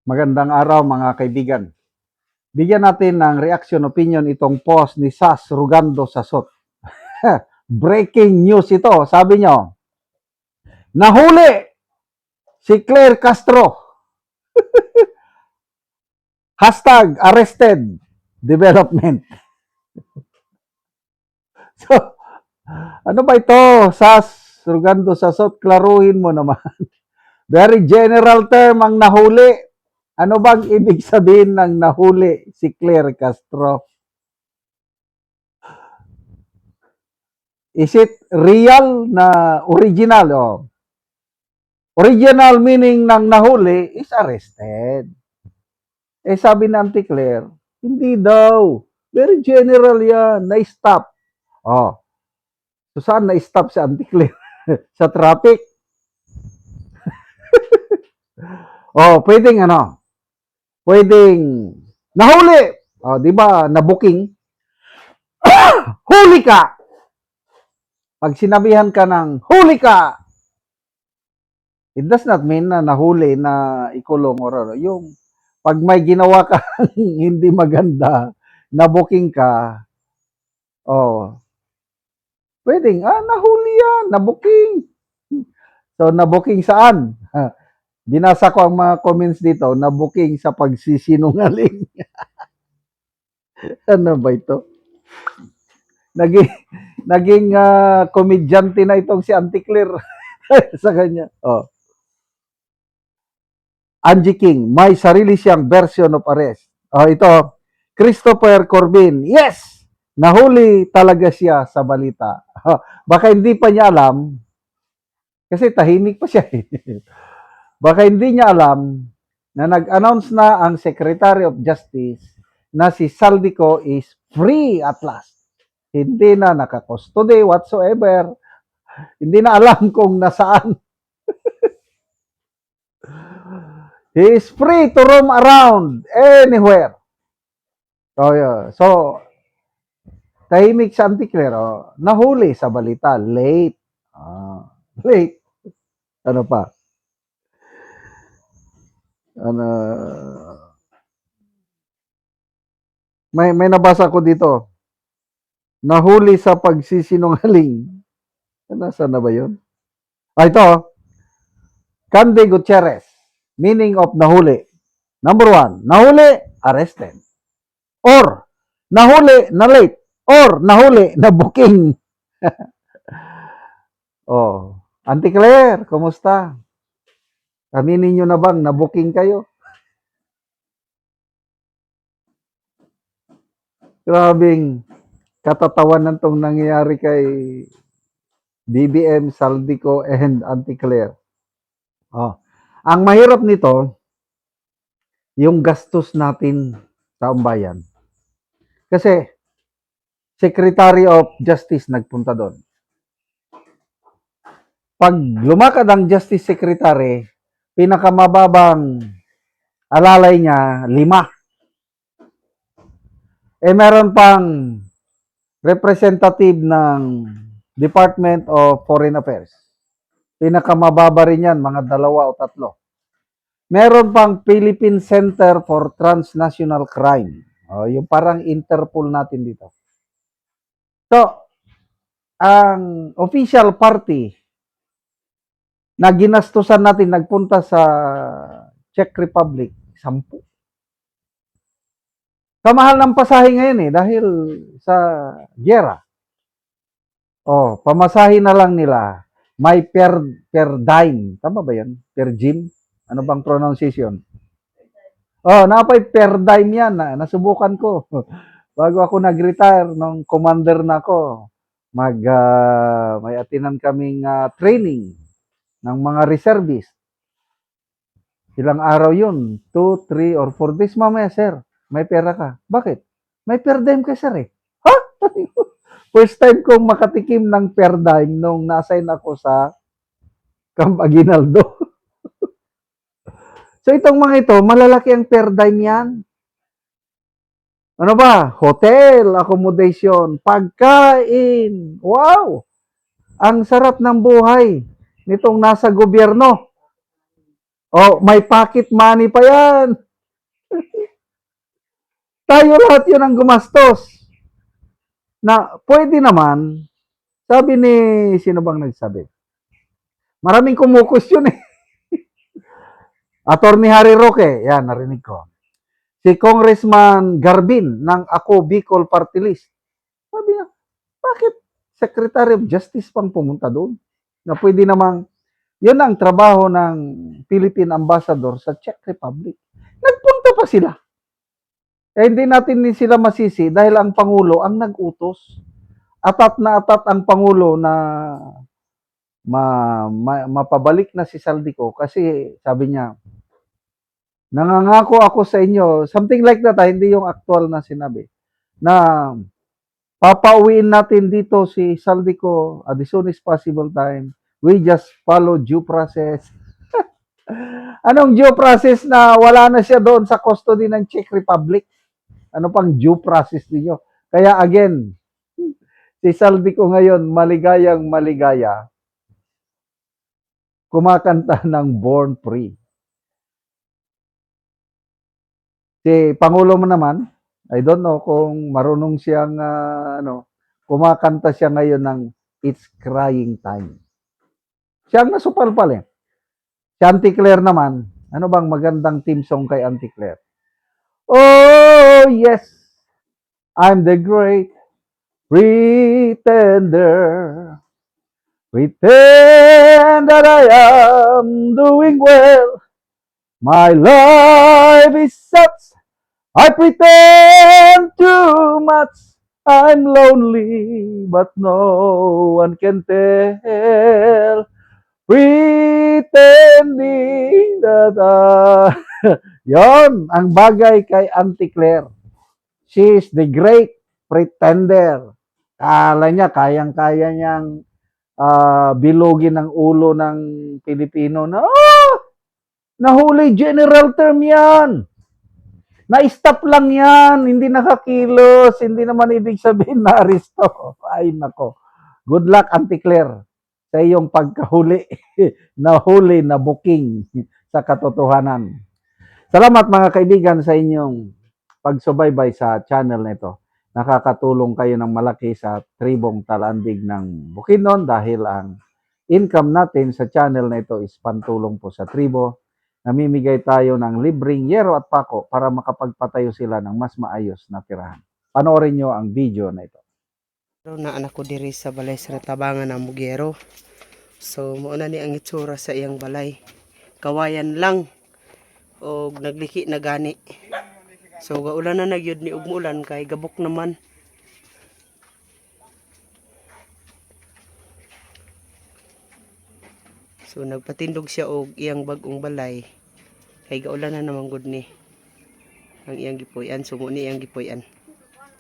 Magandang araw mga kaibigan. Bigyan natin ng reaction opinion itong post ni Sas Rugando Sasot. Breaking news ito. Sabi nyo, nahuli si Claire Castro. Hashtag arrested development. So, ano ba ito? Sas Rugando Sasot, klaruhin mo naman. Very general term ang nahuli. Ano bang ibig sabihin ng nahuli si Claire Castro? Is it real na original? Oh. Original meaning ng nahuli is arrested. Eh sabi ng Auntie Claire, hindi daw. Very general yan. Na-stop. Oh. So saan na-stop si Auntie Claire? Sa traffic? Oh, pwedeng ano? Pwedeng nahuli. Oh, di ba? Na-booking. Huli ka! Pag sinabihan ka ng huli ka, it does not mean na nahuli na ikulong or ano. Yung pag may ginawa ka hindi maganda, na-booking ka, oh, pwedeng, nahuli yan, na-booking. So, na-booking saan? Binasa ko ang mga comments dito, na-booking sa pagsisinungaling. Ano ba ito? Naging komedyante na itong si Auntie Claire sa kanya. Oh. Angie King, may sarili siyang version of arrest. Oh, ito, Christopher Corbin. Yes! Nahuli talaga siya sa balita. Baka hindi pa niya alam, kasi tahimik pa siya. Baka hindi niya alam na nag-announce na ang Secretary of Justice na si Saldico is free at last. Hindi na naka-custody whatsoever. Hindi na alam kung nasaan. He is free to roam around anywhere. So, yeah. So tahimik sa Auntie Claire, nahuli sa balita, late. Late. Ano pa? Ano, may nabasa ko dito. Nahuli sa pagsisinungaling. Nasaan na ba yun? Ito. Candy Gutierrez. Meaning of nahuli. Number 1, nahuli, arrested. Or, nahuli, na late. Or, nahuli, na booking. Oh, Auntie Claire, kumusta? Aminin nyo na bang na-booking kayo? Grabing katatawanan tong nangyayari kay BBM, Saldico, and Auntie Claire. Oh. Ang mahirap nito, yung gastos natin sa bayan. Kasi, Secretary of Justice nagpunta doon. Pag lumakad ang Justice Secretary, pinakamababang alalay niya, 5. Meron pang representative ng Department of Foreign Affairs. Pinakamababa rin yan, mga 2 o 3. Meron pang Philippine Center for Transnational Crime. Yung parang Interpol natin dito. So, ang official party na ginastusan natin nagpunta sa Czech Republic, 10. Kamahal ng pasahe ngayon dahil sa giyera. Pamasahe na lang nila. May per dime. Tama ba yan? Per gym? Ano bang pronunciation? Napay per dime yan. Nasubukan ko. Bago ako nag-retire, nung commander na ako, may atinan kaming training ng mga reservist. Ilang araw yun? 2, 3, or 4 days. Mamaya, sir, may pera ka. Bakit? May per dime ka, sir Ha? First time kong makatikim ng per dime nung na-assign ako sa Camp Aguinaldo. So itong mga ito, malalaki ang per dime yan. Ano ba? Hotel, accommodation, pagkain. Wow! Ang sarap ng buhay nitong nasa gobyerno. Oh, may pocket money pa yan. Tayo lahat yun ang gumastos. Na pwede naman, sabi ni, sino bang nagsabi? Maraming kumukus yun eh. Attorney Harry Roque, yan, narinig ko. Si Congressman Garbin ng Ako Bicol Party List. Sabi niya, bakit Secretary of Justice pang pumunta doon? Na pwede namang, yun ang trabaho ng Philippine Ambassador sa Czech Republic. Nagpunta pa sila. Eh, hindi natin din sila masisi dahil ang Pangulo ang nag-utos. Atat na atat ang Pangulo na mapabalik na si Saldico kasi sabi niya, nangangako ako sa inyo, something like that, hindi yung actual na sinabi, na papauwiin natin dito si Saldico at the soonest possible time. We just follow due process. Anong due process na wala na siya doon sa custody ng Czech Republic? Ano pang due process niyo? Kaya again, si Saldico ngayon, maligayang maligaya, kumakanta ng Born Free. Si Pangulo mo naman, I don't know kung marunong siyang kumakanta siya ngayon ng It's Crying Time. Siya ang nasupalpal eh. Si Auntie Claire naman, ano bang magandang team song kay Auntie Claire? Oh yes, I'm the great pretender. Pretend that I am doing well. My life is such, I pretend too much. I'm lonely, but no one can tell. Pretending that yon ang bagay kay Auntie Claire. She is the great pretender. Kala niya, kayang-kaya niyang bilugin ang ulo ng Pilipino na, nahuli, general term yan. Na-stop lang yan, hindi nakakilos, hindi naman ibig sabihin na aresto. Ay nako. Good luck, Auntie Claire, sa iyong pagkahuli, nahuli na booking sa katotohanan. Salamat mga kaibigan sa inyong pagsubaybay sa channel nito. Nakakatulong kayo ng malaki sa tribong talandig ng Bukidnon dahil ang income natin sa channel na ito is pantulong po sa tribo. Namimigay tayo ng libreng yero at pako para makapagpatayo sila ng mas maayos na tirahan. Panoorin nyo ang video na ito. Na anak ko diri sa balay sa tabangan ng Mugero. So mauna ni ang itsura sa iyang balay. Kawayan lang o nagliki na gani. So gaulan na nagyud ni umulan kay gabok naman. So nagpatindog siya og iyang bagong balay. Kay gaulan na naman gud ni ang iyang gipuy-an, sumo ni iyang gipuy-an.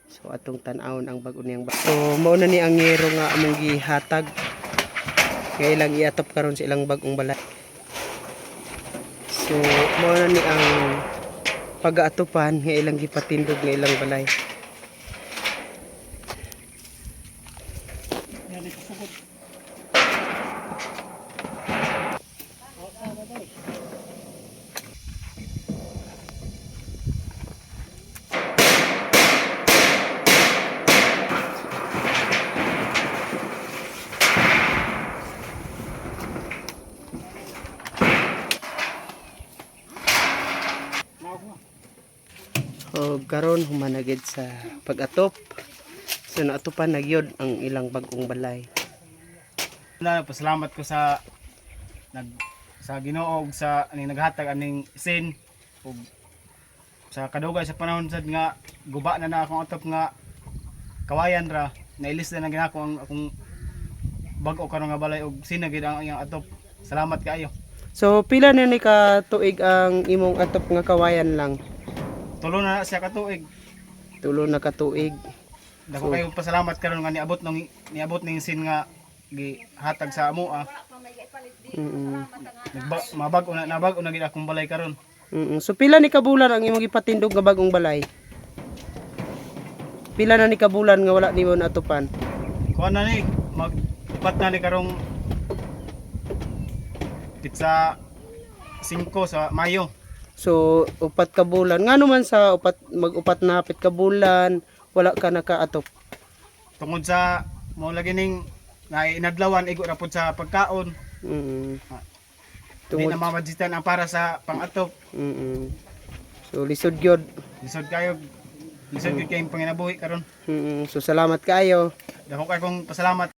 So atong tan-awon ang bag-o niyang balay. So mao na ni ang yero nga among gihatag. Nga ilang iatop karon sa ilang bagong balay. So mao na ni ang pag-aatupan nga ilang gipatindog nga ilang balay. O karon humanagid sa pag-atop. So naatupan nagyod ang ilang bagong balay. Pasalamat ko sa Ginoo ug sa aning naghatag aning sin ug sa kadugay sa panahon sad nga guba na akong atop nga kawayan ra nailis na ginako ang akong bag-o karon nga balay ug sin na gid ang iyang atop. Salamat kaayo. So pila na ni ka tuig ang imong atop nga kawayan lang? Tulo na siya ka tuig. Tulo na ka tuig. Dako kayo pasalamat karon nga niabot ning sin nga gihatag sa amo mabag-o na gid akong balay karon. So pila ni kabulan ang imong ipatindog nga bagong balay? Pila na ni kabulan nga wala nimo natupan? Kuha na ni mag-upat na ni karong pizza 5 sa Mayo. So upat ka bulan. Ngano man sa mag-upat na hapit ka bulan, wala ka nakaatop. Tungod sa mo lagi ning nainadlawan igo ra pud sa pagkaon. Mm. Di na mamajitan ang para sa pang-atop. Mm. So lisod gyud. Lisod kayo kayong panginabuhi karon. So salamat kayo. Dako kay kong pasalamat